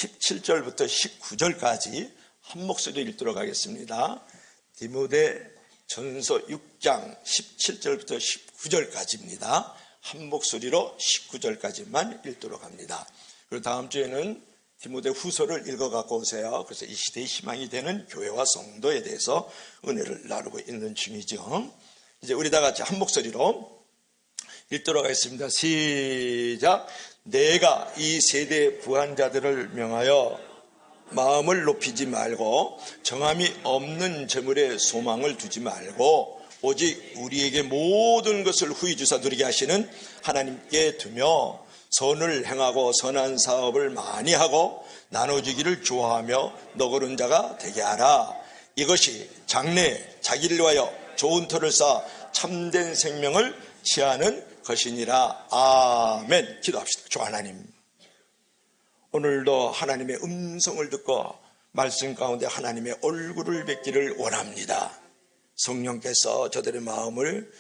17절부터 19절까지 한 목소리 읽도록 하겠습니다. 디모데전서 6장 17절부터 19절까지입니다. 한 목소리로 19절까지만 읽도록 합니다. 그리고 다음 주에는 디모데 후서를 읽어갖고 오세요. 그래서 이 시대의 희망이 되는 교회와 성도에 대해서 은혜를 나누고 있는 중이죠. 이제 우리 다 같이 한 목소리로 읽도록 하겠습니다. 시작. 내가 이 세대 부한자들을 명하여 마음을 높이지 말고 정함이 없는 재물에 소망을 두지 말고 오직 우리에게 모든 것을 후히 주사 누리게 하시는 하나님께 두며 선을 행하고 선한 사업을 많이 하고 나눠주기를 좋아하며 너그러운 자가 되게 하라. 이것이 장래 자기를 위하여 좋은 터를 쌓아 참된 생명을 취하는 것이니라. 아멘. 기도합시다. 주 하나님, 오늘도 하나님의 음성을 듣고 말씀 가운데 하나님의 얼굴을 뵙기를 원합니다. 성령께서 저들의 마음을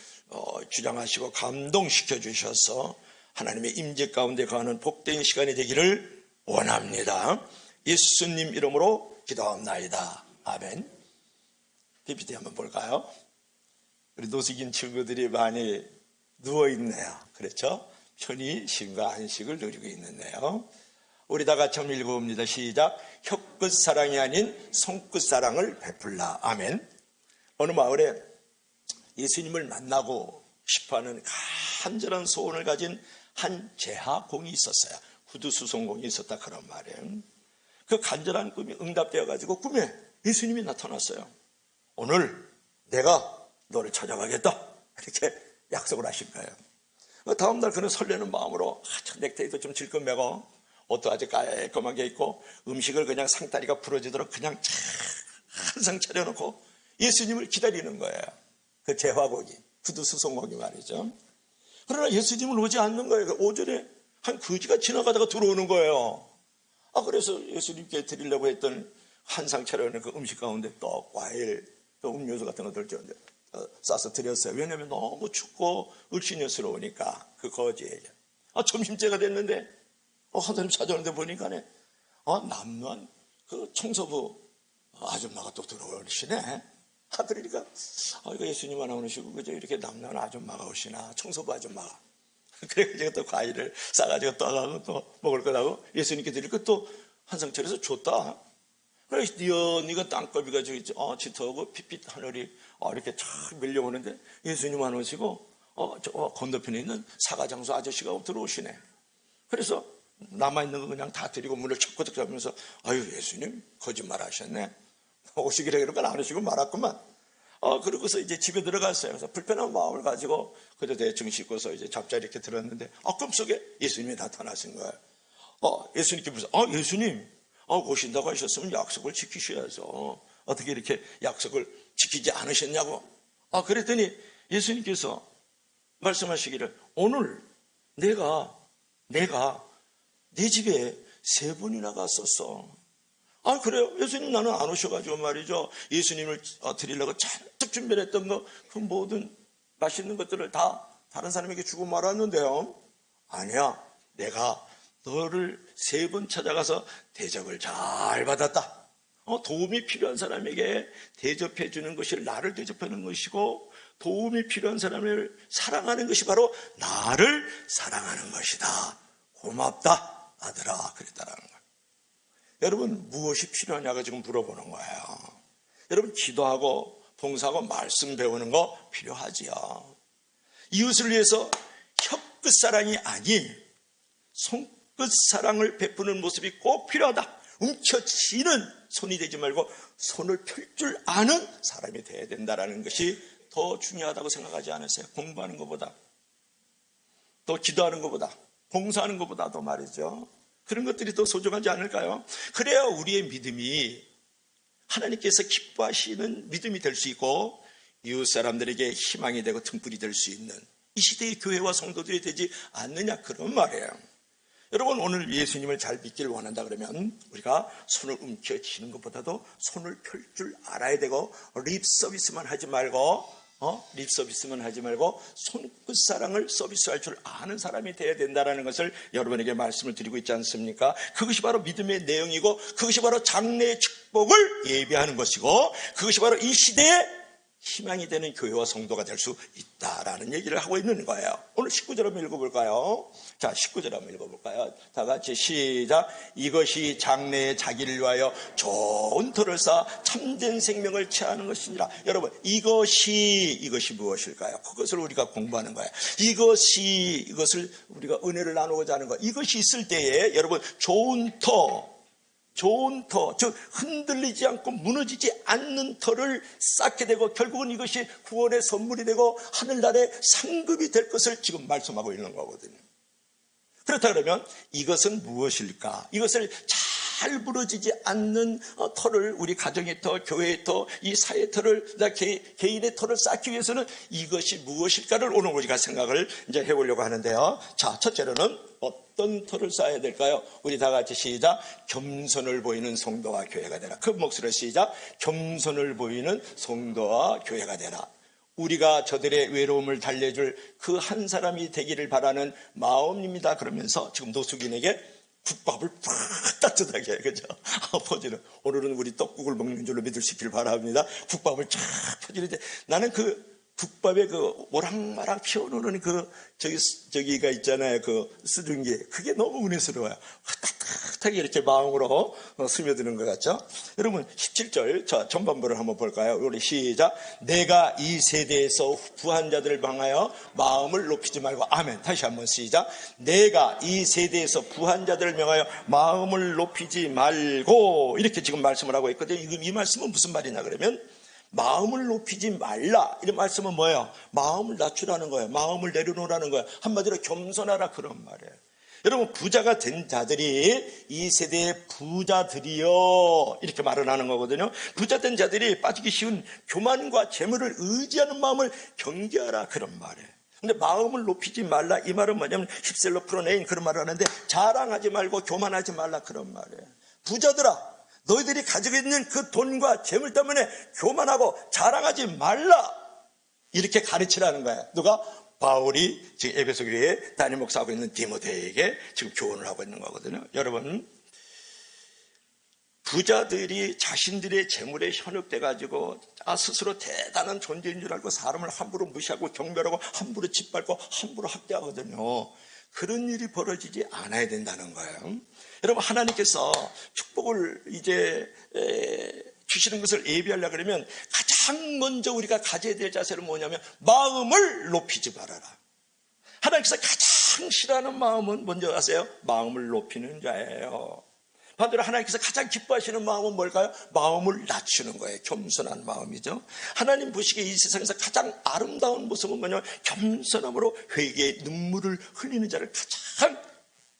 주장하시고 감동시켜 주셔서 하나님의 임재 가운데 가는 복된 시간이 되기를 원합니다. 예수님 이름으로 기도합나이다. 아멘. PPT 한번 볼까요? 우리 노숙인 친구들이 많이 누워있네요. 그렇죠? 편히 쉼과 안식을 누리고 있는데요. 우리 다 같이 한번 읽어봅니다. 시작. 혀끝 사랑이 아닌 손끝 사랑을 베풀라. 아멘. 어느 마을에 예수님을 만나고 싶어하는 간절한 소원을 가진 한 제하공이 있었어요. 후두수송공이 있었다 그런 말이에요. 그 간절한 꿈이 응답되어가지고 꿈에 예수님이 나타났어요. 오늘 내가 너를 찾아가겠다 이렇게 약속을 하신 거예요. 다음날 그는 설레는 마음으로 넥타이도 좀 질끈 매고 옷도 아주 깔끔하게 입고 음식을 그냥 상다리가 부러지도록 그냥 항상 차려놓고 예수님을 기다리는 거예요. 그 제화곡이 후두수송곡이 말이죠. 그러나 예수님은 오지 않는 거예요. 오전에 한 거지가 지나가다가 들어오는 거예요. 그래서 예수님께 드리려고 했던 한상 차려놓은 그 음식 가운데 떡, 과일, 또 음료수 같은 것들 좀 싸서 드렸어요. 왜냐하면 너무 춥고 을씨녀스러우니까 그 거지에게. 점심때가 됐는데 한 사람 찾아오는데 보니까 남루한 그 청소부 아줌마가 또 들어오시네. 그러니까 이거 예수님 하나 오시고 그저 이렇게 남루한 아줌마가 오시나, 청소부 아줌마가. 그래가지고 또 과일을 싸가지고 떠가고 또 먹을 거라고 예수님께 드릴 거 또 한상 차려서 줬다. 그래서 네가 땅거비가 저기 짙어하고 핏빛 하늘이 이렇게 쫙 밀려오는데 예수님 안 오시고 저 건너편에 있는 사과장수 아저씨가 들어오시네. 그래서 남아있는 거 그냥 다 드리고 문을 척거덕 잡으면서 아유 예수님 거짓말 하셨네. 오시기래 그러니까 안 오시고 말았구만. 그러고서 이제 집에 들어갔어요. 그래서 불편한 마음을 가지고 그저 대충 씻고서 이제 잡자리 이렇게 들었는데 꿈속에 예수님이 나타나신 거예요. 예수님께 물어서 예수님 오신다고 하셨으면 약속을 지키셔야죠. 어떻게 이렇게 약속을 지키지 않으셨냐고. 그랬더니 예수님께서 말씀하시기를 오늘 내가 네 집에 3번이나 갔었어. 그래요? 예수님 나는 안 오셔가지고 말이죠. 예수님을 드리려고 잔뜩 준비를 했던 그 모든 맛있는 것들을 다 다른 사람에게 주고 말았는데요. 아니야. 내가 너를 3번 찾아가서 대접을 잘 받았다. 도움이 필요한 사람에게 대접해 주는 것이 나를 대접하는 것이고 도움이 필요한 사람을 사랑하는 것이 바로 나를 사랑하는 것이다. 고맙다 아들아. 그랬다라는 거예요. 여러분 무엇이 필요하냐고 지금 물어보는 거예요. 여러분 기도하고 봉사하고 말씀 배우는 거 필요하지요. 이웃을 위해서 혀끝 사랑이 아닌 손끝 사랑을 베푸는 모습이 꼭 필요하다. 움켜쥐는 손이 되지 말고 손을 펼 줄 아는 사람이 돼야 된다는 것이 더 중요하다고 생각하지 않으세요? 공부하는 것보다, 또 기도하는 것보다, 봉사하는 것보다도 말이죠. 그런 것들이 더 소중하지 않을까요? 그래야 우리의 믿음이 하나님께서 기뻐하시는 믿음이 될 수 있고 이웃 사람들에게 희망이 되고 등불이 될 수 있는 이 시대의 교회와 성도들이 되지 않느냐 그런 말이에요. 여러분 오늘 예수님을 잘 믿기를 원한다 그러면 우리가 손을 움켜쥐는 것보다도 손을 펼 줄 알아야 되고 립 서비스만 하지 말고 립 서비스만 하지 말고 손끝사랑을 서비스할 줄 아는 사람이 돼야 된다는 것을 여러분에게 말씀을 드리고 있지 않습니까? 그것이 바로 믿음의 내용이고, 그것이 바로 장래의 축복을 예비하는 것이고, 그것이 바로 이 시대에 희망이 되는 교회와 성도가 될 수 있다라는 얘기를 하고 있는 거예요. 오늘 19절 한번 읽어볼까요? 자, 19절 한번 읽어볼까요? 다 같이 시작. 이것이 장래에 자기를 위하여 좋은 터를 쌓아 참된 생명을 취하는 것이니라. 여러분, 이것이 무엇일까요? 그것을 우리가 공부하는 거예요. 이것을 우리가 은혜를 나누고자 하는 거. 이것이 있을 때에 여러분, 좋은 터, 즉 흔들리지 않고 무너지지 않는 터를 쌓게 되고, 결국은 이것이 구원의 선물이 되고 하늘나라의 상급이 될 것을 지금 말씀하고 있는 거거든요. 그렇다 그러면 이것은 무엇일까? 이것을 잘 무너지지 않는 터를, 우리 가정의 터, 교회의 터, 이 사회의 터를, 개인의 터를 쌓기 위해서는 이것이 무엇일까를 오늘 우리가 생각을 이제 해보려고 하는데요. 자, 첫째로는 어떤 터를 쌓아야 될까요? 우리 다 같이 시작. 겸손을 보이는 성도와 교회가 되라. 큰 목소리로 시작. 겸손을 보이는 성도와 교회가 되라. 우리가 저들의 외로움을 달래줄 그 한 사람이 되기를 바라는 마음입니다. 그러면서 지금 노숙인에게 국밥을 팍 따뜻하게, 그죠? 퍼지는, 오늘은 우리 떡국을 먹는 줄로 믿을 수 있기를 바랍니다. 국밥을 쫙 퍼지는데, 나는 그 국밥에 그 모락마락 피어오르는 저기가 있잖아요. 그 수증기. 그게 너무 은혜스러워요. 따뜻하게 이렇게 마음으로 스며드는 것 같죠? 여러분, 17절, 자, 전반부를 한번 볼까요? 우리 시작. 내가 이 세대에서 부한 자들을 향하여 마음을 높이지 말고, 아멘. 다시 한번 시작. 내가 이 세대에서 부한 자들을 명하여 마음을 높이지 말고, 이렇게 지금 말씀을 하고 있거든요. 이 말씀은 무슨 말이냐 그러면, 마음을 높이지 말라. 이런 말씀은 뭐예요? 마음을 낮추라는 거예요. 마음을 내려놓으라는 거예요. 한마디로 겸손하라, 그런 말이에요. 여러분, 부자가 된 자들이, 이 세대의 부자들이요, 이렇게 말을 하는 거거든요. 부자 된 자들이 빠지기 쉬운 교만과 재물을 의지하는 마음을 경계하라, 그런 말이에요. 근데 마음을 높이지 말라, 이 말은 뭐냐면 힙셀로 풀어내인 그런 말을 하는데, 자랑하지 말고 교만하지 말라, 그런 말이에요. 부자들아, 너희들이 가지고 있는 그 돈과 재물 때문에 교만하고 자랑하지 말라, 이렇게 가르치라는 거예요. 누가? 바울이 지금 에베소 교회에 담임 목사하고 있는 디모데에게 지금 교훈을 하고 있는 거거든요. 여러분, 부자들이 자신들의 재물에 현혹돼 가지고 스스로 대단한 존재인 줄 알고 사람을 함부로 무시하고 경멸하고 함부로 짓밟고 함부로 학대하거든요. 그런 일이 벌어지지 않아야 된다는 거예요. 여러분, 하나님께서 축복을 이제 주시는 것을 예비하려고 그러면 가장 먼저 우리가 가져야 될 자세는 뭐냐면 마음을 높이지 말아라. 하나님께서 가장 싫어하는 마음은 뭔지 아세요? 마음을 높이는 자예요. 반대로 하나님께서 가장 기뻐하시는 마음은 뭘까요? 마음을 낮추는 거예요. 겸손한 마음이죠. 하나님 보시기에 이 세상에서 가장 아름다운 모습은 뭐냐면 겸손함으로 회개의 눈물을 흘리는 자를 가장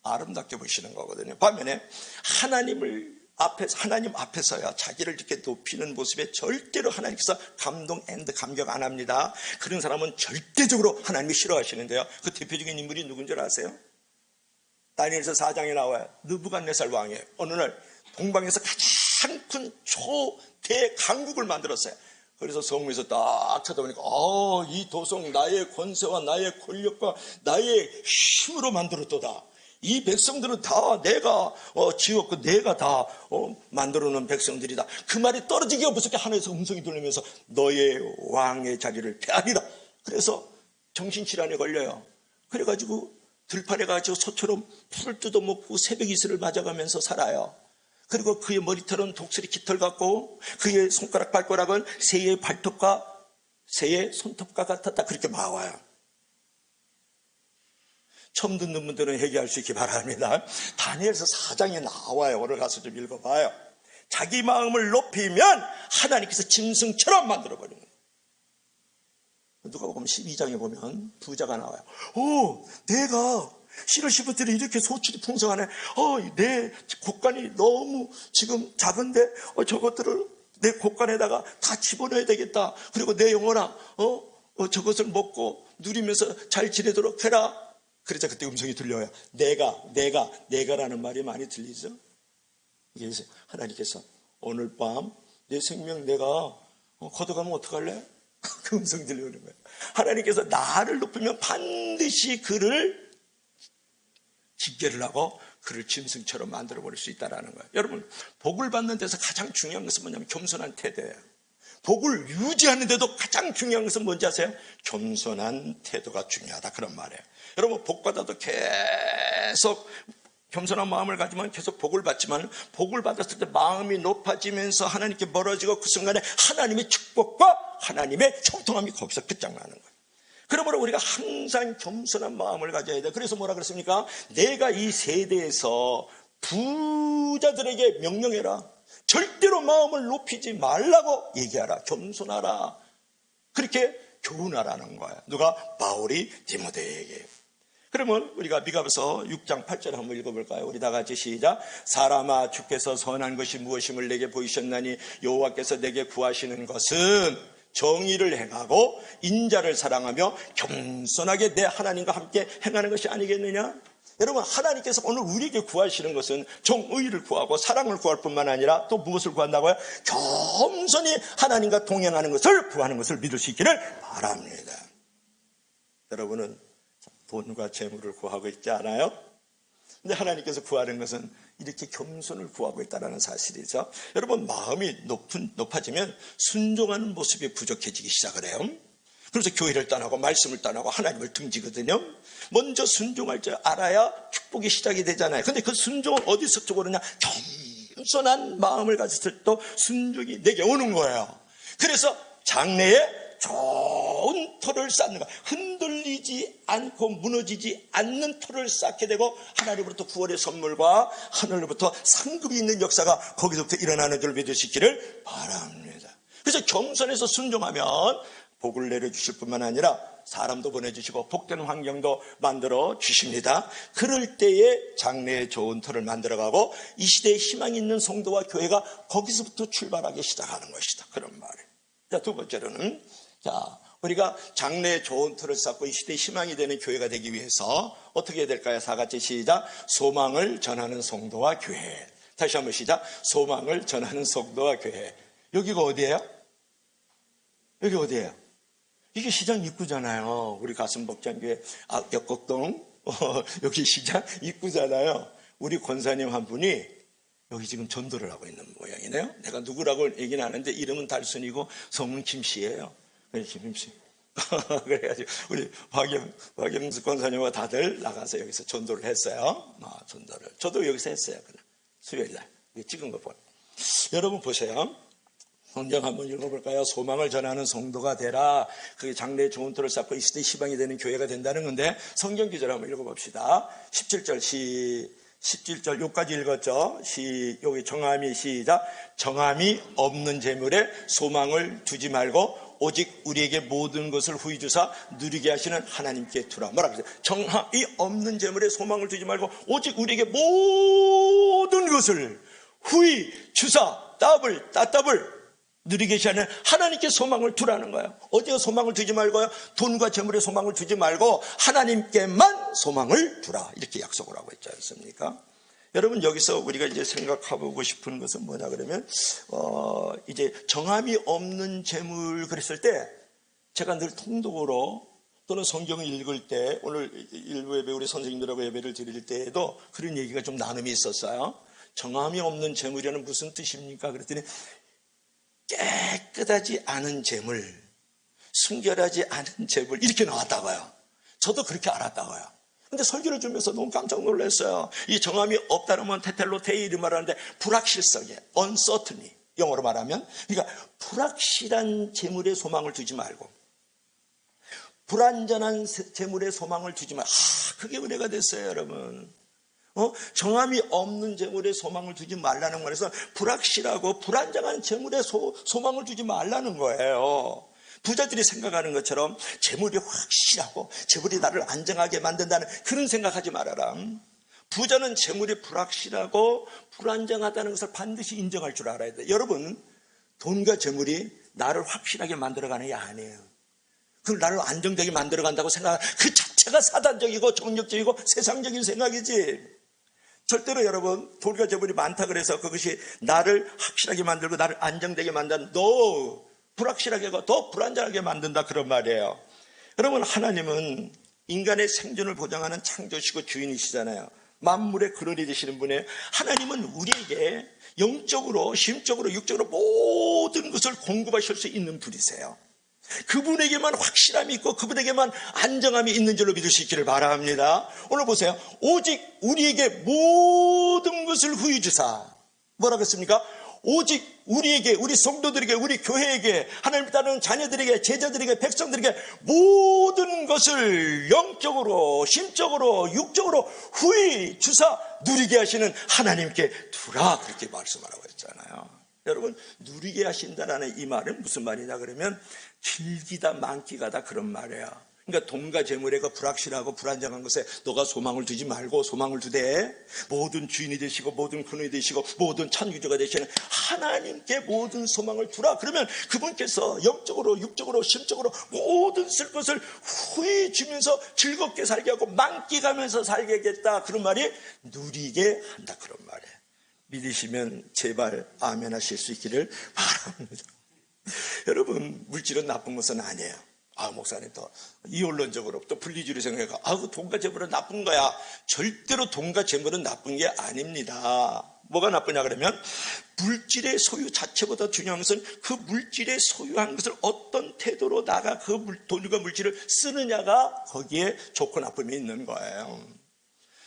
아름답게 보시는 거거든요. 반면에 하나님 앞에서야 자기를 이렇게 높이는 모습에 절대로 하나님께서 감격 안 합니다. 그런 사람은 절대적으로 하나님이 싫어하시는데요. 그 대표적인 인물이 누군지 아세요? 다니엘서 4장에 나와요. 느부갓네살 왕이에요. 어느 날 동방에서 가장 큰 초대강국을 만들었어요. 그래서 성문에서 딱 쳐다보니까 이 도성 나의 권세와 나의 권력과 나의 힘으로 만들었도다. 이 백성들은 다 내가 지었고 내가 다 만들어 놓은 백성들이다. 그 말이 떨어지기가 무섭게 하늘에서 음성이 들리면서 너의 왕의 자리를 폐하리라. 그래서 정신질환에 걸려요. 그래가지고 들판에 가지고 소처럼 풀을 뜯어먹고 새벽 이슬을 맞아가면서 살아요. 그리고 그의 머리털은 독수리 깃털 같고 그의 손가락 발가락은 새의 발톱과 새의 손톱과 같았다. 그렇게 나와요. 처음 듣는 분들은 회개할 수 있기 바랍니다. 다니엘서 4장에 나와요. 오늘 가서 좀 읽어봐요. 자기 마음을 높이면 하나님께서 짐승처럼 만들어버리는 거예요. 누가 보면 12장에 보면 부자가 나와요. 내가 씨를 씹을 때는 이렇게 소출이 풍성하네. 내 곳간이 너무 지금 작은데 저것들을 내 곳간에다가 다 집어넣어야 되겠다. 그리고 내 영혼아 저것을 먹고 누리면서 잘 지내도록 해라. 그래서 그때 음성이 들려요. 내가라는 말이 많이 들리죠. 그래서 하나님께서 오늘 밤 내 생명 내가 걷어가면 어떡할래? 그 음성 들려오는 거예요. 하나님께서 나를 높이면 반드시 그를 징계를 하고 그를 짐승처럼 만들어버릴 수 있다는 거예요. 여러분, 복을 받는 데서 가장 중요한 것은 뭐냐면 겸손한 태도예요. 복을 유지하는 데도 가장 중요한 것은 뭔지 아세요? 겸손한 태도가 중요하다, 그런 말이에요. 여러분, 복 받아도 계속 겸손한 마음을 가지면 계속 복을 받지만, 복을 받았을 때 마음이 높아지면서 하나님께 멀어지고 그 순간에 하나님의 축복과 하나님의 형통함이 거기서 끝장나는 거예요. 그러므로 우리가 항상 겸손한 마음을 가져야 돼. 그래서 뭐라 그랬습니까? 내가 이 세대에서 부자들에게 명령해라. 절대로 마음을 높이지 말라고 얘기하라. 겸손하라. 그렇게 교훈하라는 거예요. 누가? 바울이 디모데에게. 그러면 우리가 미가서 6장 8절 한번 읽어볼까요? 우리 다 같이 시작. 사람아, 주께서 선한 것이 무엇임을 내게 보이셨나니 여호와께서 내게 구하시는 것은 정의를 행하고 인자를 사랑하며 겸손하게 내 하나님과 함께 행하는 것이 아니겠느냐? 여러분, 하나님께서 오늘 우리에게 구하시는 것은 정의를 구하고 사랑을 구할 뿐만 아니라 또 무엇을 구한다고요? 겸손히 하나님과 동행하는 것을 구하는 것을 믿을 수 있기를 바랍니다. 여러분은 돈과 재물을 구하고 있지 않아요? 근데 하나님께서 구하는 것은 이렇게 겸손을 구하고 있다는 사실이죠. 여러분, 마음이 높아지면 순종하는 모습이 부족해지기 시작을 해요. 그래서 교회를 떠나고 말씀을 떠나고 하나님을 등지거든요. 먼저 순종할 줄 알아야 축복이 시작이 되잖아요. 근데 그 순종은 어디서 오느냐? 겸손한 마음을 가졌을 때 또 순종이 내게 오는 거예요. 그래서 장래에 좋은 터를 쌓는 것, 흔들리지 않고 무너지지 않는 터를 쌓게 되고 하나님으로부터 구원의 선물과 하늘로부터 상급이 있는 역사가 거기서부터 일어나는 줄 믿으시기를 바랍니다. 그래서 겸손해서 순종하면 복을 내려주실 뿐만 아니라 사람도 보내주시고 복되는 환경도 만들어 주십니다. 그럴 때에 장래에 좋은 터를 만들어가고 이 시대에 희망이 있는 성도와 교회가 거기서부터 출발하기 시작하는 것이다, 그런 말이에요. 자, 두 번째로는, 우리가 장래에 좋은 터를 쌓고 이 시대에 희망이 되는 교회가 되기 위해서 어떻게 해야 될까요? 다 같이 시작. 소망을 전하는 성도와 교회. 다시 한번 시작. 소망을 전하는 성도와 교회. 여기가 어디예요? 여기 어디예요? 이게 시장 입구잖아요. 우리 가슴복장교회 역곡동 여기 시장 입구잖아요. 우리 권사님 한 분이 여기 지금 전도를 하고 있는 모양이네요. 내가 누구라고 얘기는 하는데 이름은 달순이고 성은 김씨예요. 김씨. 그래가지고 우리 박영수 권사님과 다들 나가서 여기서 전도를 했어요. 전도를. 저도 여기서 했어요. 수요일날 찍은 거 보여. 여러분 보세요. 성경 한번 읽어볼까요? 소망을 전하는 성도가 되라. 그게 장래에 좋은 터를 쌓고 이 시대에 희망이 되는 교회가 된다는 건데, 성경 기절 한번 읽어봅시다. 17절 여기까지 읽었죠? 여기 정함이 시작. 정함이 없는 재물에 소망을 두지 말고 오직 우리에게 모든 것을 후히 주사 누리게 하시는 하나님께 두라. 뭐라 그러세요? 정함이 없는 재물에 소망을 두지 말고 오직 우리에게 모든 것을 후히 주사 따블 누리게 하시는 하나님께 소망을 두라는 거예요. 어디에 소망을 두지 말고요? 돈과 재물에 소망을 두지 말고 하나님께만 소망을 두라. 이렇게 약속을 하고 있지 않습니까? 여러분, 여기서 우리가 이제 생각해보고 싶은 것은 뭐냐 그러면, 이제 정함이 없는 재물 그랬을 때 제가 늘 통독으로 또는 성경을 읽을 때, 오늘 일부 예배 우리 선생님들하고 예배를 드릴 때에도 그런 얘기가 좀 나눔이 있었어요. 정함이 없는 재물이라는 무슨 뜻입니까? 그랬더니 깨끗하지 않은 재물, 순결하지 않은 재물, 이렇게 나왔다고요. 저도 그렇게 알았다고요. 근데 설교를 주면서 너무 깜짝 놀랐어요. 이 정함이 없다는 건 테텔로테이를 말하는데 불확실성이에요. uncertainty, 영어로 말하면. 그러니까 불확실한 재물에 소망을 두지 말고 불완전한 재물에 소망을 두지 말고. 그게 은혜가 됐어요, 여러분. 정함이 없는 재물에 소망을 두지 말라는 말에서 불확실하고 불안정한 재물에 소망을 두지 말라는 거예요. 부자들이 생각하는 것처럼 재물이 확실하고 재물이 나를 안정하게 만든다는 그런 생각하지 말아라. 부자는 재물이 불확실하고 불안정하다는 것을 반드시 인정할 줄 알아야 돼요. 여러분, 돈과 재물이 나를 확실하게 만들어가는 게 아니에요. 그걸 나를 안정되게 만들어간다고 생각하는 그 자체가 사단적이고 정력적이고 세상적인 생각이지. 절대로 여러분, 돈과 재물이 많다 그래서 그것이 나를 확실하게 만들고 나를 안정되게 만드는, no, 불확실하게 하고 더 불안정하게 만든다, 그런 말이에요. 여러분, 하나님은 인간의 생존을 보장하는 창조시고 주인이시잖아요. 만물의 근원이 되시는 분이에요. 하나님은 우리에게 영적으로, 심적으로, 육적으로 모든 것을 공급하실 수 있는 분이세요. 그분에게만 확실함이 있고 그분에게만 안정함이 있는 줄로 믿을 수 있기를 바랍니다. 오늘 보세요. 오직 우리에게 모든 것을 후히 주사, 뭐라고 했습니까? 오직 우리에게, 우리 성도들에게, 우리 교회에게, 하나님을 따르는 자녀들에게, 제자들에게, 백성들에게 모든 것을 영적으로, 심적으로, 육적으로 후히 주사 누리게 하시는 하나님께 두라, 그렇게 말씀하라고 했잖아요. 여러분, 누리게 하신다라는 이 말은 무슨 말이냐 그러면 즐기다 만끽하다, 그런 말이에요. 그러니까 돈과 재물에 그 불확실하고 불안정한 것에 너가 소망을 두지 말고 소망을 두되 모든 주인이 되시고 모든 근원이 되시고 모든 창조주가 되시는 하나님께 모든 소망을 두라. 그러면 그분께서 영적으로, 육적으로, 심적으로 모든 쓸 것을 후히 주면서 즐겁게 살게 하고 만끽하면서 살게 하겠다, 그런 말이 누리게 한다, 그런 말이에요. 믿으시면 제발 아멘 하실 수 있기를 바랍니다. 여러분, 물질은 나쁜 것은 아니에요. 목사님 또 이원론적으로 또 분리주의를 생각해서 그 돈과 재물은 나쁜 거야. 절대로 돈과 재물은 나쁜 게 아닙니다. 뭐가 나쁘냐 그러면 물질의 소유 자체보다 중요한 것은 그 물질의 소유한 것을 어떤 태도로 나가 그 돈과 물질을 쓰느냐가 거기에 좋고 나쁨이 있는 거예요.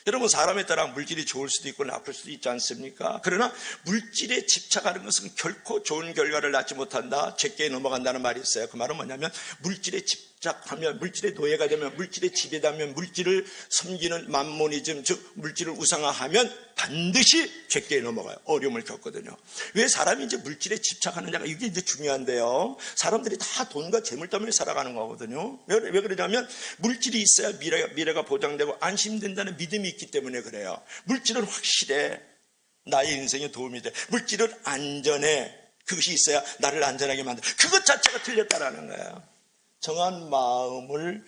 여러분, 사람에 따라 물질이 좋을 수도 있고 나쁠 수도 있지 않습니까? 그러나 물질에 집착하는 것은 결코 좋은 결과를 낳지 못한다, 제게 넘어간다는 말이 있어요. 그 말은 뭐냐면 물질에 집착하면, 물질의 노예가 되면, 물질의 지배되면, 물질을 섬기는 맘모니즘, 즉 물질을 우상화하면 반드시 제게 넘어가요. 어려움을 겪거든요. 왜 사람이 이제 물질에 집착하느냐가 이게 이제 중요한데요. 사람들이 다 돈과 재물 때문에 살아가는 거거든요. 왜 그러냐면 물질이 있어야 미래가 보장되고 안심된다는 믿음이 있기 때문에 그래요. 물질은 확실해. 나의 인생에 도움이 돼. 물질은 안전해. 그것이 있어야 나를 안전하게 만들어. 그것 자체가 틀렸다라는 거예요. 정한 마음을,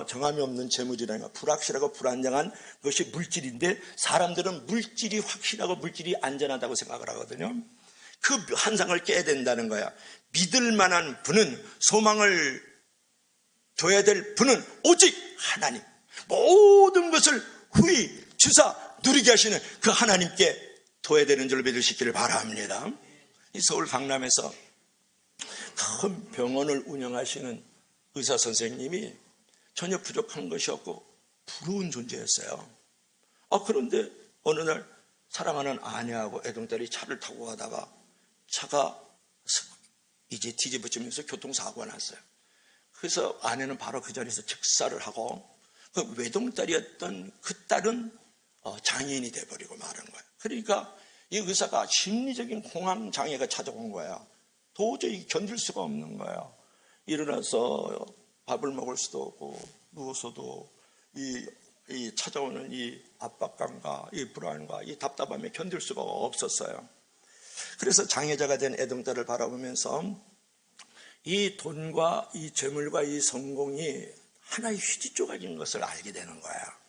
정함이 없는 재물이라는 거, 불확실하고 불안정한 것이 물질인데 사람들은 물질이 확실하고 물질이 안전하다고 생각을 하거든요. 그 환상을 깨야 된다는 거야. 믿을 만한 분은, 소망을 둬야 될 분은 오직 하나님, 모든 것을 후히 주사 누리게 하시는 그 하나님께 둬야 되는 줄로 믿으시기를 바랍니다. 이 서울 강남에서 큰 병원을 운영하시는 의사 선생님이 전혀 부족한 것이 없고 부러운 존재였어요. 그런데 어느 날 사랑하는 아내하고 애동딸이 차를 타고 가다가 차가 이제 뒤집어지면서 교통사고가 났어요. 그래서 아내는 바로 그 자리에서 즉사를 하고 그 외동딸이었던 그 딸은 장애인이 돼버리고 마는 거예요. 그러니까 이 의사가 심리적인 공황 장애가 찾아온 거야. 도저히 견딜 수가 없는 거야. 일어나서 밥을 먹을 수도 없고 누워서도 이 찾아오는 이 압박감과 이 불안과 이 답답함에 견딜 수가 없었어요. 그래서 장애자가 된 애동딸을 바라보면서 이 돈과 이 재물과 이 성공이 하나의 휴지 조각인 것을 알게 되는 거야.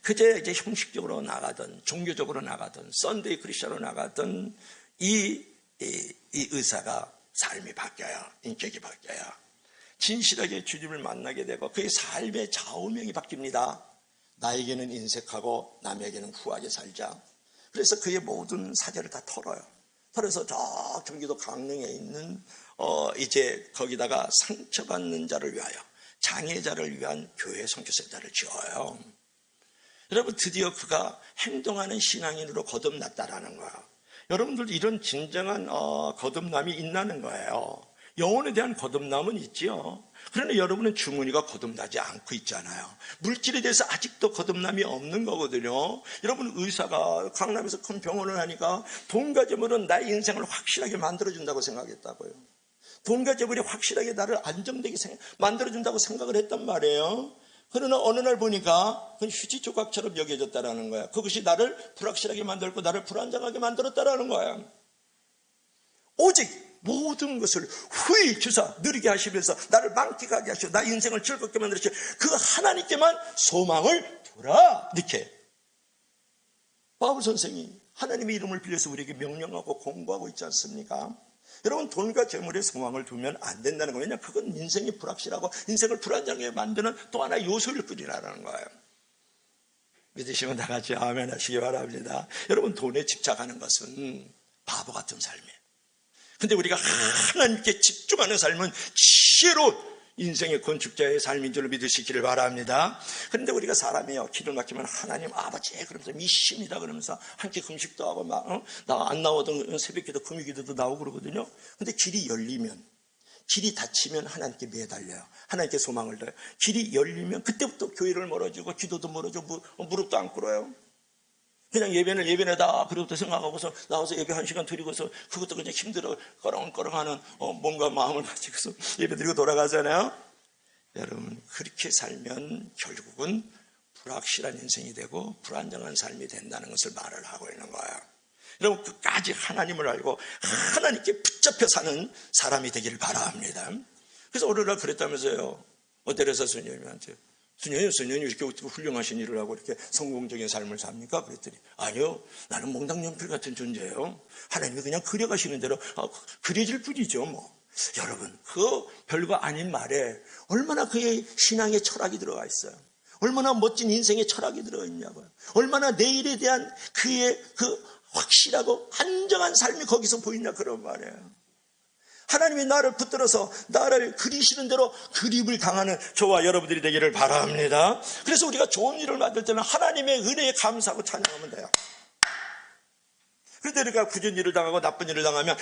그제 이제 형식적으로 나가던, 종교적으로 나가던, 썬데이 크리스천으로 나가던 이 의사가 삶이 바뀌어요. 인격이 바뀌어요. 진실하게 주님을 만나게 되고 그의 삶의 좌우명이 바뀝니다. 나에게는 인색하고 남에게는 후하게 살자. 그래서 그의 모든 사제를 다 털어요. 털어서 저 경기도 강릉에 있는 이제 거기다가 상처받는 자를 위하여, 장애자를 위한 교회 선교센터를 지어요. 여러분, 드디어 그가 행동하는 신앙인으로 거듭났다라는 거예요. 여러분들도 이런 진정한 거듭남이 있다는 거예요. 영혼에 대한 거듭남은 있지요. 그러나 여러분은 주머니가 거듭나지 않고 있잖아요. 물질에 대해서 아직도 거듭남이 없는 거거든요. 여러분, 의사가 강남에서 큰 병원을 하니까 돈과 재물은 나의 인생을 확실하게 만들어준다고 생각했다고요. 돈과 재물이 확실하게 나를 안정되게 만들어준다고 생각을 했단 말이에요. 그러나 어느 날 보니까 그건 휴지 조각처럼 여겨졌다라는 거야. 그것이 나를 불확실하게 만들고 나를 불안정하게 만들었다라는 거야. 오직 모든 것을 후히 주사 누리게 하시면서 나를 만끽하게 하시고 나의 인생을 즐겁게 만들으시고 그 하나님께만 소망을 두라, 이렇게 바울 선생이 하나님의 이름을 빌려서 우리에게 명령하고 공부하고 있지 않습니까? 여러분, 돈과 재물에 소망을 두면 안 된다는 거예요. 왜냐하면 그건 인생이 불확실하고 인생을 불안정하게 만드는 또 하나의 요소일 뿐이라는 거예요. 믿으시면 다 같이 아멘 하시기 바랍니다. 여러분, 돈에 집착하는 것은 바보 같은 삶이에요. 근데 우리가 하나님께 집중하는 삶은 지혜로운 인생의 건축자의 삶인 줄 믿으시기를 바랍니다. 그런데 우리가 사람이요, 길을 막히면 하나님 아버지 그러면서 미신이다 그러면서 한 끼 금식도 하고 막 나 안 나오던 새벽기도 금요기도도 나오고 그러거든요. 근데 길이 열리면, 길이 닫히면 하나님께 매달려요. 하나님께 소망을 둬요. 길이 열리면 그때부터 교회를 멀어지고 기도도 멀어지고 무릎도 안 꿇어요. 그냥 예배는 예배내다 그러고부터 생각하고서 나와서 예배 1시간 드리고서 그것도 그냥 힘들어 꺼렁꺼렁하는 몸과 마음을 가지고서 예배 드리고 돌아가잖아요. 여러분, 그렇게 살면 결국은 불확실한 인생이 되고 불안정한 삶이 된다는 것을 말을 하고 있는 거예요. 여러분, 끝까지 하나님을 알고 하나님께 붙잡혀 사는 사람이 되기를 바랍니다. 그래서 오늘날 그랬다면서요. 어때서 스님한테 스님이 이렇게 훌륭하신 일을 하고 이렇게 성공적인 삶을 삽니까? 그랬더니 아니요, 나는 몽당연필 같은 존재예요. 하나님이 그냥 그려가시는 대로 그려질 뿐이죠 뭐. 여러분, 그 별거 아닌 말에 얼마나 그의 신앙의 철학이 들어가 있어요. 얼마나 멋진 인생의 철학이 들어가 있냐고요. 얼마나 내일에 대한 그의 그 확실하고 안정한 삶이 거기서 보이냐 그런 말이에요. 하나님이 나를 붙들어서 나를 그리시는 대로 그림을 당하는 저와 여러분들이 되기를 바랍니다. 그래서 우리가 좋은 일을 만들 때는 하나님의 은혜에 감사하고 찬양하면 돼요. 그런데 우리가 굳은 일을 당하고 나쁜 일을 당하면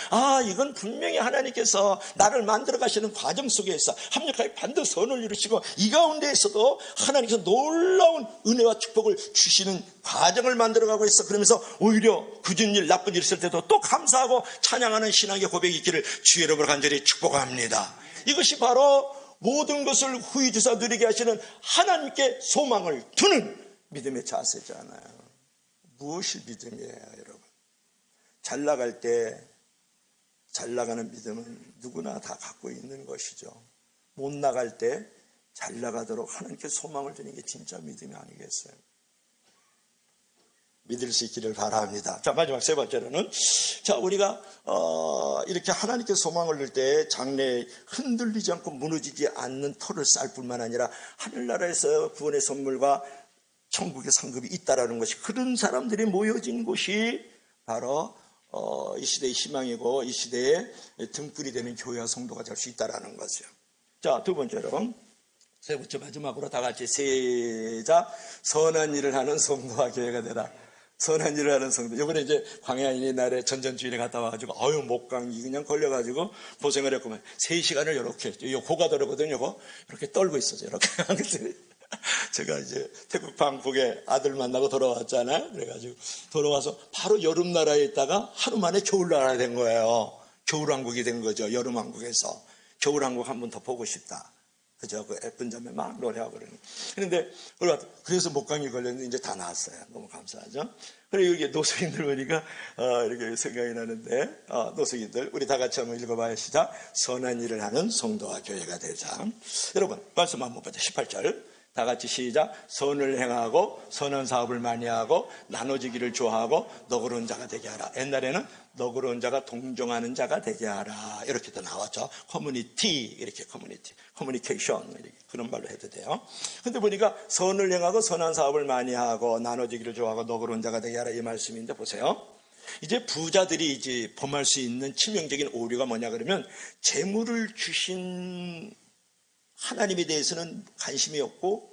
이건 분명히 하나님께서 나를 만들어 가시는 과정 속에 있어 합력하여 반드시 선을 이루시고 이 가운데에서도 하나님께서 놀라운 은혜와 축복을 주시는 과정을 만들어가고 있어. 그러면서 오히려 굳은 일 나쁜 일 있을 때도 또 감사하고 찬양하는 신앙의 고백이 있기를 주의 이름으로 간절히 축복합니다. 이것이 바로 모든 것을 후이주사 누리게 하시는 하나님께 소망을 두는 믿음의 자세잖아요. 무엇이 믿음이에요 여러분? 잘 나갈 때 잘 나가는 믿음은 누구나 다 갖고 있는 것이죠. 못 나갈 때 잘 나가도록 하나님께 소망을 두는 게 진짜 믿음이 아니겠어요? 믿을 수 있기를 바랍니다. 자, 마지막 세 번째로는 우리가 이렇게 하나님께 소망을 둘 때 장래에 흔들리지 않고 무너지지 않는 터를 쌓을 뿐만 아니라 하늘나라에서 구원의 선물과 천국의 상급이 있다라는 것이, 그런 사람들이 모여진 곳이 바로 이 시대의 희망이고 이 시대의 등불이 되는 교회와 성도가 될 수 있다는 것이요. 자, 두 번째로, 세 번째 마지막으로 다 같이 시작. 선한 일을 하는 성도와 교회가 되라. 선한 일을 하는 성도. 이번에 이제 광야인의 날에 전전주일에 갔다 와가지고 목감기 그냥 걸려가지고 고생을 했구만. 3시간을 이렇게 고가도로거든요. 이렇게 떨고 있었어요. 이렇게. 제가 이제 태국 방콕에 아들 만나고 돌아왔잖아요. 그래가지고 돌아와서 바로 여름 나라에 있다가 하루 만에 겨울 나라에 된 거예요. 겨울왕국이 된 거죠. 여름왕국에서 겨울왕국 한 번 더 보고 싶다. 그죠? 그 예쁜 점에 막 노래하고 그러는. 그런데 그래서 목감기 걸렸는데 이제 다 나았어요. 너무 감사하죠. 그리고 여기 노숙인들 보니까 이렇게 생각이 나는데, 노숙인들 우리 다 같이 한번 읽어봐요. 시작. 선한 일을 하는 성도와 교회가 되자. 여러분 말씀 한번 보자. 18절 다 같이 시작. 선을 행하고 선한 사업을 많이 하고 나눠지기를 좋아하고 너그러운 자가 되게 하라. 옛날에는 너그러운 자가 동정하는 자가 되게 하라. 이렇게도 나왔죠. 커뮤니티, 이렇게 커뮤니케이션, 이렇게 그런 말로 해도 돼요. 근데 보니까 선을 행하고 선한 사업을 많이 하고 나눠지기를 좋아하고 너그러운 자가 되게 하라, 이 말씀인데 보세요. 이제 부자들이 이제 범할 수 있는 치명적인 오류가 뭐냐 그러면, 재물을 주신 하나님에 대해서는 관심이 없고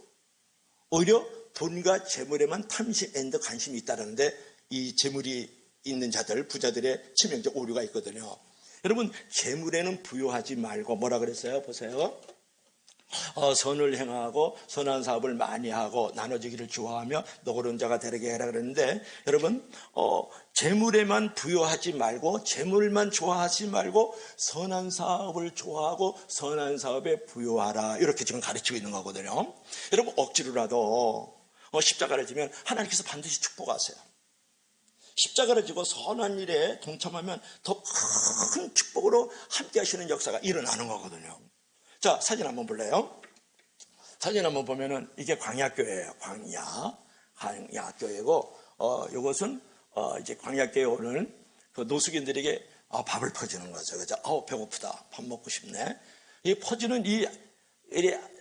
오히려 돈과 재물에만 탐심 앤드 관심이 있다는데, 이 재물이 있는 자들, 부자들의 치명적 오류가 있거든요. 여러분, 재물에는 부요하지 말고 뭐라 그랬어요? 보세요. 선을 행하고 선한 사업을 많이 하고 나눠주기를 좋아하며 너그러운 자가 되게 해라 그랬는데, 여러분 재물에만 부요하지 말고 재물만 좋아하지 말고 선한 사업을 좋아하고 선한 사업에 부요하라, 이렇게 지금 가르치고 있는 거거든요. 여러분 억지로라도 십자가를 지면 하나님께서 반드시 축복하세요. 십자가를 지고 선한 일에 동참하면 더 큰 축복으로 함께 하시는 역사가 일어나는 거거든요. 자, 사진 한번 볼래요? 사진 한번 보면은 이게 광야교회예요. 광야교회고, 이것은 이제 광야교회 오는 그 노숙인들에게 밥을 퍼주는 거죠. 그죠? 배고프다. 밥 먹고 싶네. 이 퍼주는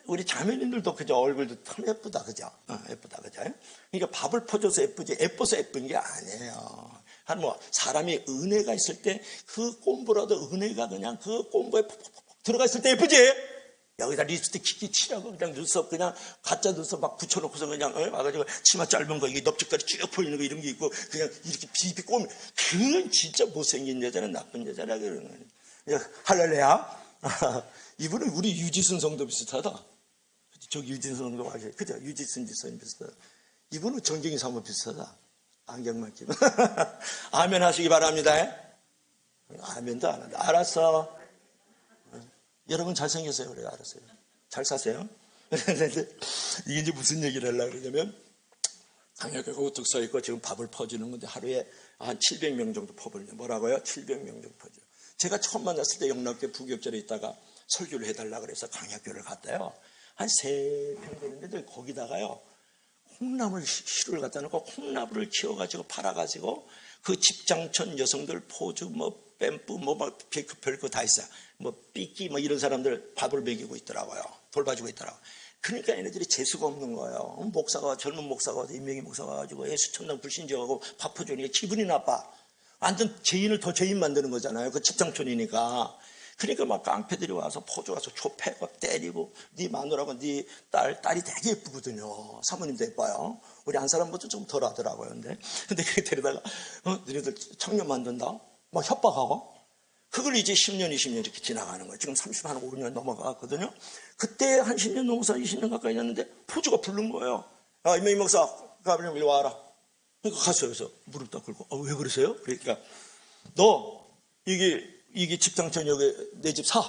우리 자매님들도 그죠? 얼굴도 참 예쁘다. 그죠? 예쁘다. 그죠? 그러니까 밥을 퍼줘서 예쁘지, 예뻐서 예쁜 게 아니에요. 사람이 은혜가 있을 때 그 꼼부라도 은혜가 그냥 그 꼼부에 푹푹푹 들어가 있을 때 예쁘지? 여기다 립스틱 킥킥 칠하고 그냥 눈썹 그냥 가짜 눈썹 막 붙여놓고서 그냥 와가지고 치마 짧은 거 이게 넓적다리 쭉 보이는 거 이런 게 있고 그냥 이렇게 비비 꼬면 그건 진짜 못생긴 여자는 나쁜 여자라 그러는 거예요. 할렐루야. 이분은 우리 유지순 성도 비슷하다. 저기 유지순 성도 아시죠? 그죠? 유지순 지사님 비슷하다. 이분은 정경희 사모 비슷하다. 안경만 끼면. 아멘 하시기 바랍니다. 아멘도 안 한다. 알았어. 여러분 잘생겼어요. 그래요. 알았어요. 잘 사세요. 이게 이제 무슨 얘기를 하려고 그러냐면, 강력하게 우뚝 서 있고 지금 밥을 퍼주는 건데 하루에 한 700명 정도 퍼버리죠. 뭐라고요? 700명 정도 퍼줘요. 제가 처음 만났을 때 영락교 부교절에 있다가 설교를 해달라 그래서 강약교를 갔다요. 한 3평 되는데 거기다가요. 콩나물 시루를 갖다 놓고 콩나물을 키워가지고 팔아가지고 그 집장촌 여성들 포주 뱀뿌 별거 다 있어요. 삐끼 이런 사람들 밥을 먹이고 있더라고요. 돌봐주고 있더라고요. 그러니까 얘네들이 재수가 없는 거예요. 젊은 목사가 와서 임명희 목사가 와가지고 수천당 불신지어가고 밥 퍼주니까 기분이 나빠. 완전 죄인을 더 죄인 만드는 거잖아요. 그 집장촌이니까. 그러니까 막 깡패들이 와서 포주 와서 좁혀고 때리고 네 마누라고 네 딸이 되게 예쁘거든요. 사모님도 예뻐요. 우리 한 사람보다 좀 덜 하더라고요. 근데 그렇게 데려다가 너희들 청년 만든다? 막 협박하고 그걸 이제 10년, 20년 이렇게 지나가는 거예요. 지금 35년 넘어갔거든요. 그때 한 10년 넘어서 20년 가까이 됐는데 포주가 부른 거예요. 야, 임명희 목사, 가버리면 일로 와라. 그러니까 갔어요. 그래서 무릎 딱 꿇고 왜 그러세요? 그러니까 너 이게 집장촌 여기 내 집 사.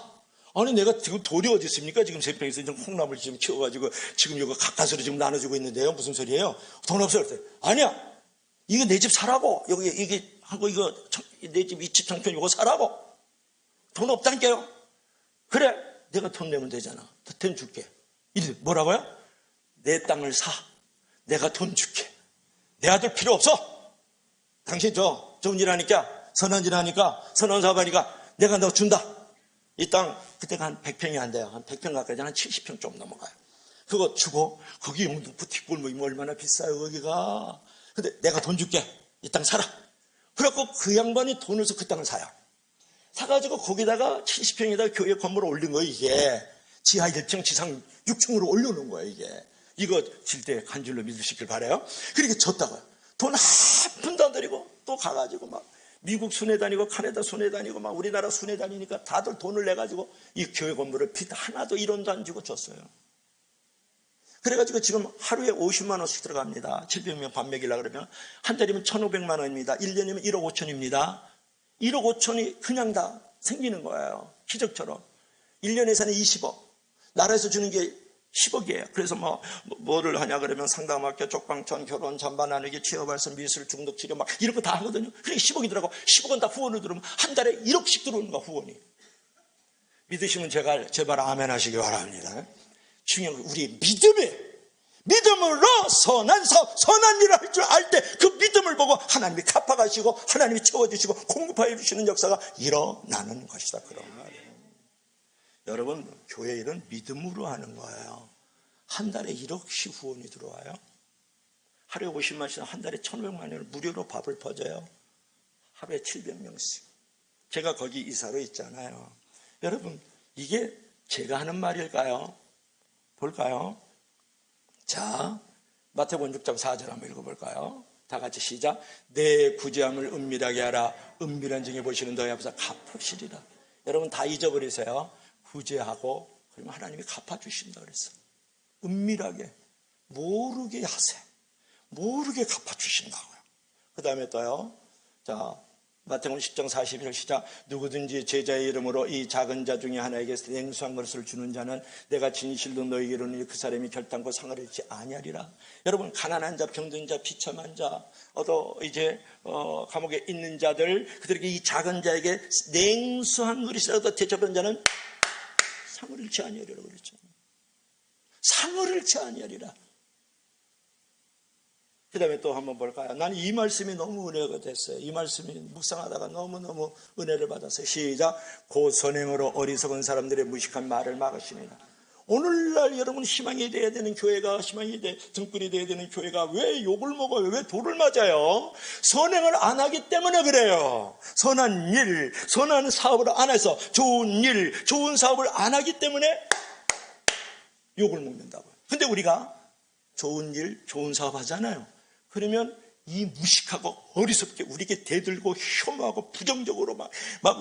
아니 내가 지금 돌이 어디 있습니까? 지금 3평에서 지금 콩나물 지금 키워가지고 지금 이거 가까스로 지금 나눠주고 있는데요. 무슨 소리예요? 돈 없어요. 그랬더니 아니야. 이거 내 집 사라고. 여기 이게 하고 이거 내 집 이 집장촌 이거 사라고. 돈 없다니까요. 그래 내가 돈 내면 되잖아. 돈 줄게. 이래 뭐라고요? 내 땅을 사. 내가 돈 줄게. 내 아들 필요 없어. 당신 좋은 일 하니까 선한 일 하니까 선한 사업하니까 내가 너 준다. 이 땅 그때가 한 100평이 안 돼요. 한 100평 가까이 한 70평 좀 넘어가요. 그거 주고 거기 영등 부티골 얼마나 비싸요 거기가. 근데 내가 돈 줄게. 이 땅 사라. 그래갖고 그 양반이 돈을 서 그 땅을 사요. 사가지고 거기다가 70평에다가 교회 건물을 올린 거예요. 이게 지하 1층 지상 6층으로 올려놓은 거예요. 이거 질 때 간 줄로 믿으시길 바라요. 그렇게 줬다고요. 돈 한 푼도 안 들이고 또 가가지고 막 미국 순회 다니고 캐나다 순회 다니고 막 우리나라 순회 다니니까 다들 돈을 내가지고 이 교회 건물을 빚 하나도 1원도 안 주고 줬어요. 그래가지고 지금 하루에 50만 원씩 들어갑니다. 700명 밥 먹이려고 그러면 한 달이면 1,500만 원입니다. 1년이면 1억 5천입니다. 1억 5천이 그냥 다 생기는 거예요. 기적처럼. 1년 예산이 20억. 나라에서 주는 게 10억이에요. 그래서 뭐를 하냐 그러면 상담학교, 쪽방촌, 결혼, 잠반 나누기, 취업발전, 미술, 중독 치료 막 이런 거 다 하거든요. 그러니까 10억이더라고. 10억은 다 후원을 들으면 한 달에 1억씩 들어오는 거야, 후원이. 믿으시면 제발 아멘 하시기 바랍니다. 중요한 건 우리 믿음으로 선한 일을 할 줄 알 때 그 믿음을 보고 하나님이 갚아가시고 하나님이 채워주시고 공급하여 주시는 역사가 일어나는 것이다. 그런 말이에요. 여러분 교회 일은 믿음으로 하는 거예요. 한 달에 1억씩 후원이 들어와요. 하루에 50만씩 한 달에 1,500만 원을 무료로 밥을 퍼줘요. 하루에 700명씩. 제가 거기 이사로 있잖아요. 여러분 이게 제가 하는 말일까요? 볼까요? 자, 마태복음 6장 4절 한번 읽어볼까요? 다 같이 시작. 내 구제함을 은밀하게 하라. 은밀한 중에 보시는 너희 앞에서 갚으시리라. 여러분 다 잊어버리세요. 구제하고 그러면 하나님이 갚아주신다 그랬어. 은밀하게 모르게 하세요. 모르게 갚아주신다고요. 그 다음에 또요. 자, 마태복음 10장 41절 시작. 누구든지 제자의 이름으로 이 작은 자 중에 하나에게 냉수한 것을 주는 자는 내가 진실로 너희에게 이르노니 그 사람이 결단코 상을 잃지 아니하리라. 여러분 가난한 자, 병든 자, 비참한 자, 이제 감옥에 있는 자들 그들에게 이 작은 자에게 냉수한 그릇이라도 대접한 자는 상을 잃지 아니하리라고 그랬잖아요. 상을 잃지 아니하리라. 그 다음에 또 한번 볼까요? 나는 이 말씀이 너무 은혜가 됐어요. 이 말씀이 묵상하다가 너무너무 은혜를 받았어요. 시작. 곧 선행으로 어리석은 사람들의 무식한 말을 막으시니라. 오늘날 여러분 희망이 돼야 되는 교회가, 등불이 돼야 되는 교회가 왜 욕을 먹어요? 왜 돌을 맞아요? 선행을 안 하기 때문에 그래요. 선한 일, 선한 사업을 안 해서 좋은 일, 좋은 사업을 안 하기 때문에 욕을 먹는다고요. 근데 우리가 좋은 일, 좋은 사업 하잖아요. 그러면 이 무식하고 어리석게 우리에게 대들고 혐오하고 부정적으로 막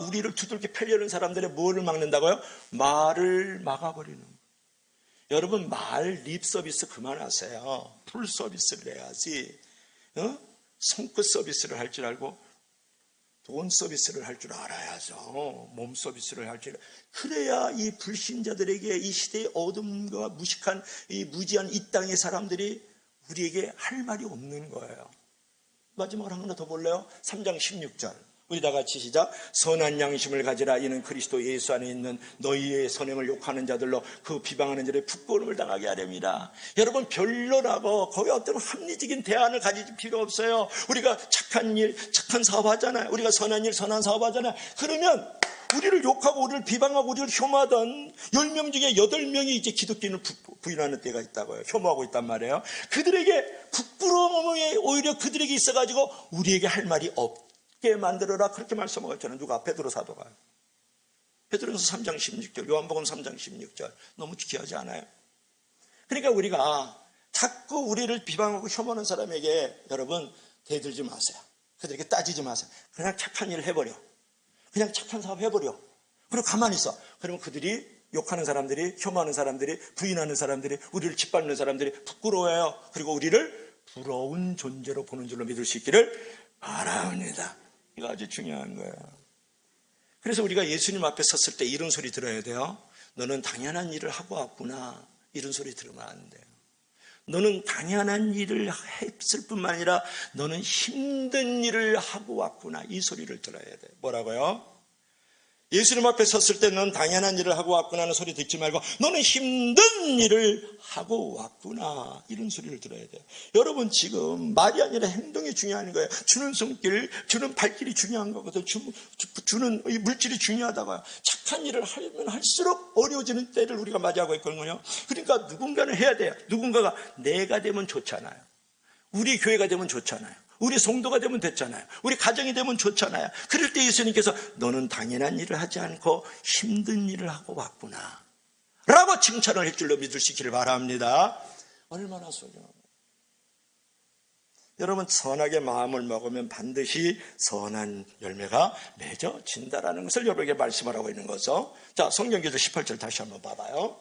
우리를 두들겨 패려는 사람들의 뭐를 막는다고요? 말을 막아버리는 거예요. 여러분, 말 립 서비스 그만하세요. 풀 서비스를 해야지. 손끝 서비스를 할 줄 알고 돈 서비스를 할 줄 알아야죠. 몸 서비스를 할 줄. 그래야 이 불신자들에게 이 시대의 어둠과 무식한 이 무지한 이 땅의 사람들이 우리에게 할 말이 없는 거예요. 마지막으로 하나 더 볼래요? 3장 16절. 우리 다 같이 시작. 선한 양심을 가지라. 이는 그리스도 예수 안에 있는 너희의 선행을 욕하는 자들로 그 비방하는 자들의 부끄러움을 당하게 하렵니다. 여러분, 변론하고 거기 어떤 합리적인 대안을 가질 필요 없어요. 우리가 착한 일, 착한 사업 하잖아요. 우리가 선한 일, 선한 사업 하잖아요. 그러면 우리를 욕하고 우리를 비방하고 우리를 혐오하던 10명 중에 8명이 이제 기독교인을 부인하는 때가 있다고요. 혐오하고 있단 말이에요. 그들에게 부끄러움이 오히려 그들에게 있어가지고 우리에게 할 말이 없게 만들어라. 그렇게 말씀하고 있잖아요. 누가? 베드로 사도가. 베드로서 3장 16절, 요한복음 3장 16절. 너무 귀하지 않아요? 그러니까 우리가 자꾸 우리를 비방하고 혐오하는 사람에게 여러분 대들지 마세요. 그들에게 따지지 마세요. 그냥 착한 일을 해버려. 그냥 착한 사업 해버려. 그리고 가만히 있어. 그러면 그들이 욕하는 사람들이, 혐오하는 사람들이, 부인하는 사람들이, 우리를 짓밟는 사람들이 부끄러워해요. 그리고 우리를 부러운 존재로 보는 줄로 믿을 수 있기를 바랍니다. 이거 아주 중요한 거예요. 그래서 우리가 예수님 앞에 섰을 때 이런 소리 들어야 돼요. 너는 당연한 일을 하고 왔구나. 이런 소리 들으면 안 돼요. 너는 당연한 일을 했을 뿐만 아니라 너는 힘든 일을 하고 왔구나. 이 소리를 들어야 돼요. 뭐라고요? 예수님 앞에 섰을 때 넌 당연한 일을 하고 왔구나 하는 소리 듣지 말고 너는 힘든 일을 하고 왔구나. 이런 소리를 들어야 돼요. 여러분, 지금 말이 아니라 행동이 중요한 거예요. 주는 손길, 주는 발길이 중요한 거거든요. 주는 이 물질이 중요하다고요. 착한 일을 하면 할수록 어려워지는 때를 우리가 맞이하고 있거든요. 그러니까 누군가는 해야 돼요. 누군가가 내가 되면 좋잖아요. 우리 교회가 되면 좋잖아요. 우리 성도가 되면 됐잖아요. 우리 가정이 되면 좋잖아요. 그럴 때 예수님께서 너는 당연한 일을 하지 않고 힘든 일을 하고 왔구나 라고 칭찬을 할 줄로 믿을 수 있기를 바랍니다. 얼마나 소중합니다. 여러분, 선하게 마음을 먹으면 반드시 선한 열매가 맺어진다라는 것을 여러분에게 말씀을 하고 있는 거죠. 자, 성경기도 18절 다시 한번 봐봐요.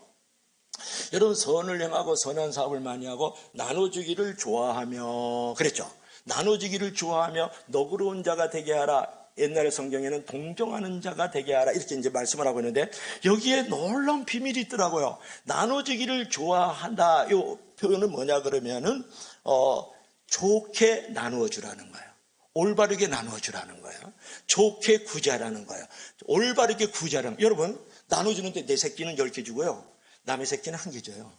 여러분, 선을 행하고 선한 사업을 많이 하고 나눠주기를 좋아하며 그랬죠. 나눠주기를 좋아하며 너그러운 자가 되게 하라. 옛날의 성경에는 동정하는 자가 되게 하라. 이렇게 이제 말씀을 하고 있는데 여기에 놀라운 비밀이 있더라고요. 나눠주기를 좋아한다. 이 표현은 뭐냐 그러면은 좋게 나누어 주라는 거예요. 올바르게 나누어 주라는 거예요. 좋게 구제하라는 거예요. 올바르게 구제하라는 거예요. 여러분, 나눠주는데 내 새끼는 10개 주고요. 남의 새끼는 1개 줘요.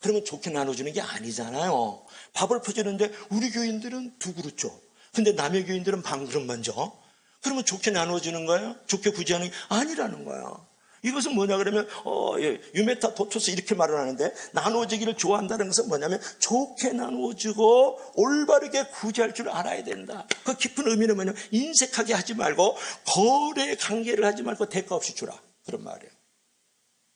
그러면 좋게 나눠주는 게 아니잖아요. 밥을 퍼주는데 우리 교인들은 2그릇 줘. 근데 남의 교인들은 반 그릇만 줘. 그러면 좋게 나눠주는 거예요? 좋게 구제하는 게 아니라는 거예요. 이것은 뭐냐 그러면 유메타 도토스 이렇게 말을 하는데 나눠주기를 좋아한다는 것은 뭐냐면 좋게 나눠주고 올바르게 구제할 줄 알아야 된다. 그 깊은 의미는 뭐냐면 인색하게 하지 말고 거래 관계를 하지 말고 대가 없이 주라. 그런 말이에요.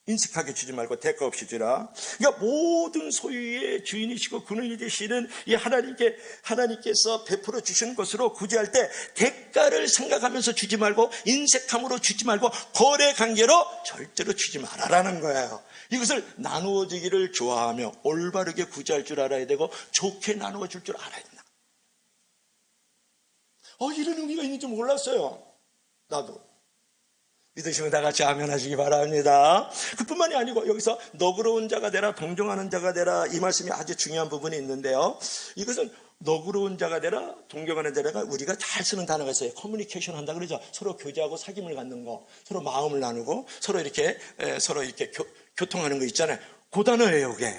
인색하게 주지 말고 대가 없이 주라. 그러니까 모든 소유의 주인이시고 근원이 되시는 이 하나님께서 베풀어 주시는 것으로 구제할 때 대가를 생각하면서 주지 말고 인색함으로 주지 말고 거래 관계로 절대로 주지 말아라는 거예요. 이것을 나누어 주기를 좋아하며 올바르게 구제할 줄 알아야 되고 좋게 나누어 줄 줄 알아야 된다. 이런 의미가 있는지 몰랐어요. 나도. 믿으시면 다 같이 아멘 하시기 바랍니다. 그뿐만이 아니고 여기서 너그러운 자가 되라, 동정하는 자가 되라, 이 말씀이 아주 중요한 부분이 있는데요. 이것은 너그러운 자가 되라, 동정하는 자가 우리가 잘 쓰는 단어가 있어요. 커뮤니케이션 한다 그러죠. 서로 교제하고 사귐을 갖는 거, 서로 마음을 나누고 서로 이렇게 교통하는 거 있잖아요. 그 단어예요, 이게.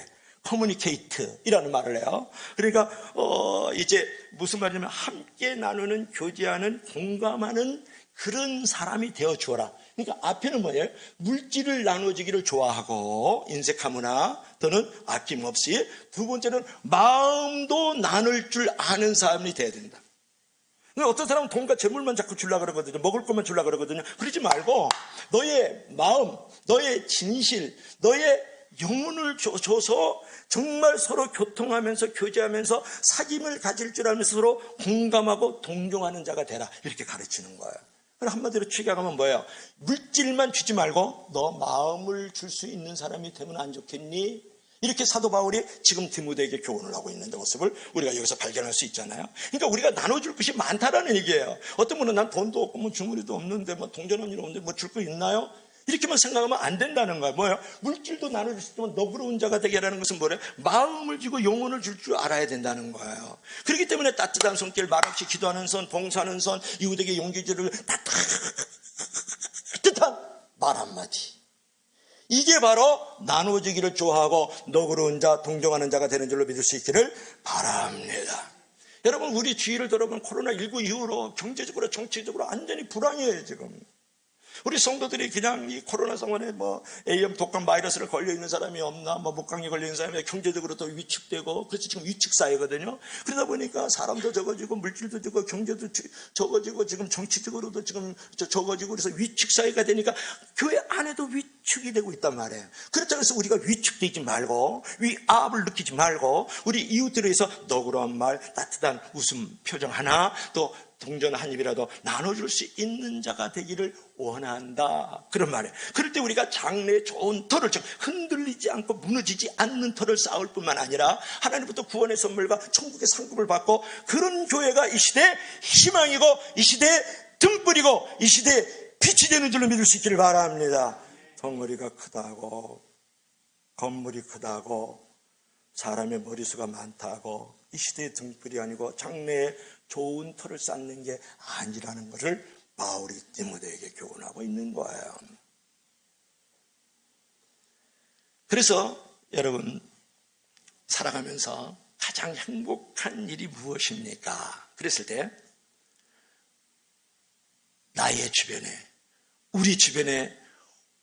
커뮤니케이트이라는 말을 해요. 그러니까 이제 무슨 말이냐면 함께 나누는, 교제하는, 공감하는 그런 사람이 되어 주어라. 그러니까 앞에는 뭐예요? 물질을 나눠주기를 좋아하고 인색하거나 또는 아낌없이, 두 번째는 마음도 나눌 줄 아는 사람이 돼야 된다. 어떤 사람은 돈과 재물만 자꾸 주려고 그러거든요. 먹을 것만 주려고 그러거든요. 그러지 말고 너의 마음, 너의 진실, 너의 영혼을 줘서 정말 서로 교통하면서 교제하면서 사귐을 가질 줄 알면서 서로 공감하고 동정하는 자가 되라, 이렇게 가르치는 거예요. 한마디로 취약하면 뭐예요? 물질만 주지 말고 너 마음을 줄 수 있는 사람이 되면 안 좋겠니? 이렇게 사도 바울이 지금 디모데에게 교훈을 하고 있는 모습을 우리가 여기서 발견할 수 있잖아요. 그러니까 우리가 나눠줄 것이 많다라는 얘기예요. 어떤 분은 난 돈도 없고 뭐 주머니도 없는데 뭐 동전한 일 없는데 뭐 줄 거 있나요? 이렇게만 생각하면 안 된다는 거예요. 뭐예요? 물질도 나눠줄 수 있으면 너그러운 자가 되게 하라는 것은 뭐래요? 마음을 주고 영혼을 줄 줄 알아야 된다는 거예요. 그렇기 때문에 따뜻한 손길, 말없이 기도하는 손, 봉사하는 손, 이웃에게 용기주를 따뜻한 말 한마디, 이게 바로 나눠주기를 좋아하고 너그러운 자, 동정하는 자가 되는 줄로 믿을 수 있기를 바랍니다. 여러분, 우리 주위를 돌아보면 코로나19 이후로 경제적으로 정치적으로 완전히 불황이에요. 지금 우리 성도들이 그냥 이 코로나 상황에 뭐 A형 독감 바이러스를 걸려 있는 사람이 없나, 뭐 목감기 걸려 있는 사람이 경제적으로 또 위축되고, 그래서 지금 위축 사회거든요. 그러다 보니까 사람도 적어지고 물질도 적고 경제도 적어지고 지금 정치적으로도 지금 적어지고, 그래서 위축 사회가 되니까 교회 안에도 위축이 되고 있단 말이에요. 그렇다고 해서 우리가 위축되지 말고 위압을 느끼지 말고 우리 이웃들에 의해서 너그러운 말, 따뜻한 웃음 표정 하나, 또 동전 한 입이라도 나눠줄 수 있는 자가 되기를 원한다, 그런 말이에요. 그럴 때 우리가 장래에 좋은 터를, 흔들리지 않고 무너지지 않는 터를 쌓을 뿐만 아니라 하나님부터 구원의 선물과 천국의 상급을 받고, 그런 교회가 이 시대의 희망이고 이 시대의 등불이고 이 시대의 빛이 되는 줄로 믿을 수 있기를 바랍니다. 덩어리가 크다고, 건물이 크다고, 사람의 머리수가 많다고 이 시대의 등불이 아니고 장래에 좋은 터를 쌓는 게 아니라는 것을 바울이 디모데에게 교훈하고 있는 거예요. 그래서 여러분, 살아가면서 가장 행복한 일이 무엇입니까? 그랬을 때 나의 주변에, 우리 주변에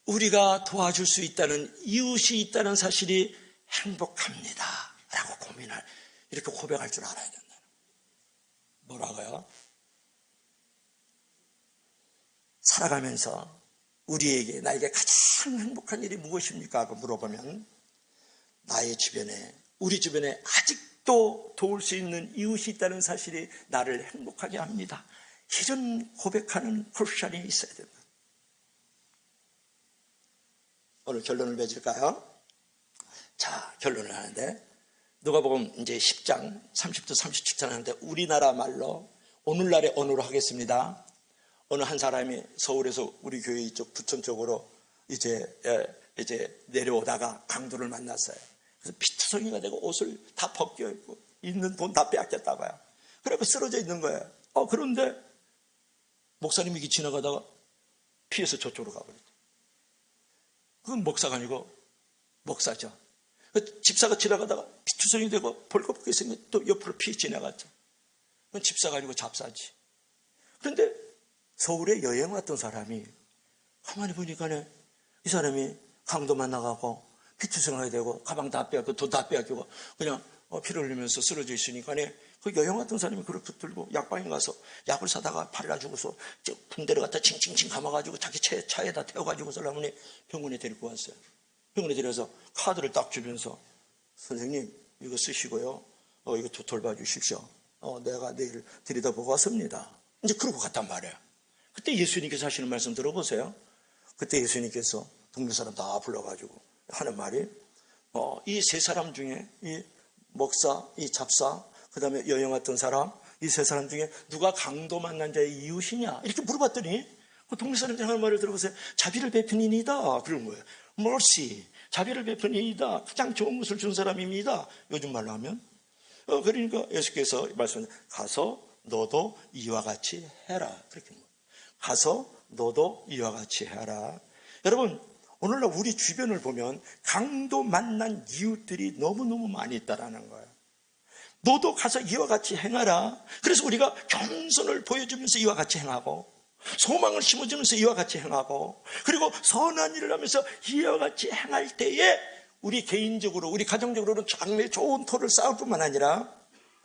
우리가 도와줄 수 있다는, 이웃이 있다는 사실이 행복합니다 라고 이렇게 고백할 줄 알아야 된다. 뭐라고요? 살아가면서 나에게 가장 행복한 일이 무엇입니까? 하고 물어보면 나의 주변에, 우리 주변에 아직도 도울 수 있는 이웃이 있다는 사실이 나를 행복하게 합니다, 이런 고백하는 크리스천이 있어야 된다. 오늘 결론을 맺을까요? 자, 결론을 하는데 누가복음 이제 10장 30절 37절 하는데, 우리나라 말로 오늘날의 언어로 하겠습니다. 어느 한 사람이 서울에서 우리 교회 이쪽 부천 쪽으로 이제 내려오다가 강도를 만났어요. 그래서 피투성이가 되고 옷을 다 벗겨 입고 있는 돈 다 빼앗겼다고요. 그래서 쓰러져 있는 거예요. 그런데 목사님이 이렇게 지나가다가 피해서 저쪽으로 가버렸죠. 그건 목사가 아니고 목사죠. 집사가 지나가다가 피투성이 되고 볼 것 없게 생겨 또 옆으로 피해 지나갔죠. 그건 집사가 아니고 잡사지. 그런데 서울에 여행 왔던 사람이 가만히 보니까 이 사람이 강도만 나가고 피투성하게 되고 가방 다 빼앗고 돈 다 빼앗기고 그냥 피를 흘리면서 쓰러져 있으니까 그 여행 왔던 사람이 그걸 붙들고 약방에 가서 약을 사다가 발라주고서 붕대를 갖다 칭칭칭 감아가지고 자기 차에다 태워가지고 설라문이 병원에 데리고 왔어요. 병원에 데려서 카드를 딱 주면서 선생님 이거 쓰시고요, 이거 돌봐 주십시오. 내가 내일 들여다보고 왔습니다. 이제 그러고 갔단 말이에요. 그때 예수님께서 하시는 말씀 들어보세요. 그때 예수님께서 동네 사람 다 불러가지고 하는 말이 이 세 사람 중에 이 목사, 이 잡사, 그 다음에 여행 왔던 사람, 이 세 사람 중에 누가 강도 만난 자의 이웃이냐 이렇게 물어봤더니 그 동네 사람들이 하는 말을 들어보세요. 자비를 베푼이니다 그런 거예요. mercy, 자비를 베푼이니다, 가장 좋은 것을 준 사람입니다. 요즘 말로 하면 그러니까 예수께서 말씀하신 가서 너도 이와 같이 해라, 그렇게 가서 너도 이와 같이 해라. 여러분, 오늘날 우리 주변을 보면 강도 만난 이웃들이 너무너무 많이 있다라는 거예요. 너도 가서 이와 같이 행하라. 그래서 우리가 겸손을 보여주면서 이와 같이 행하고, 소망을 심어주면서 이와 같이 행하고, 그리고 선한 일을 하면서 이와 같이 행할 때에 우리 개인적으로, 우리 가정적으로는 정말 좋은 터를 쌓을 뿐만 아니라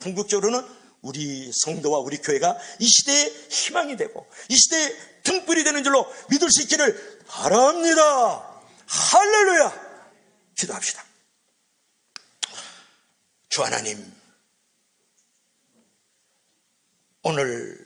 궁극적으로는 우리 성도와 우리 교회가 이 시대의 희망이 되고 이 시대의 등불이 되는 줄로 믿을 수 있기를 바랍니다. 할렐루야. 기도합시다. 주 하나님, 오늘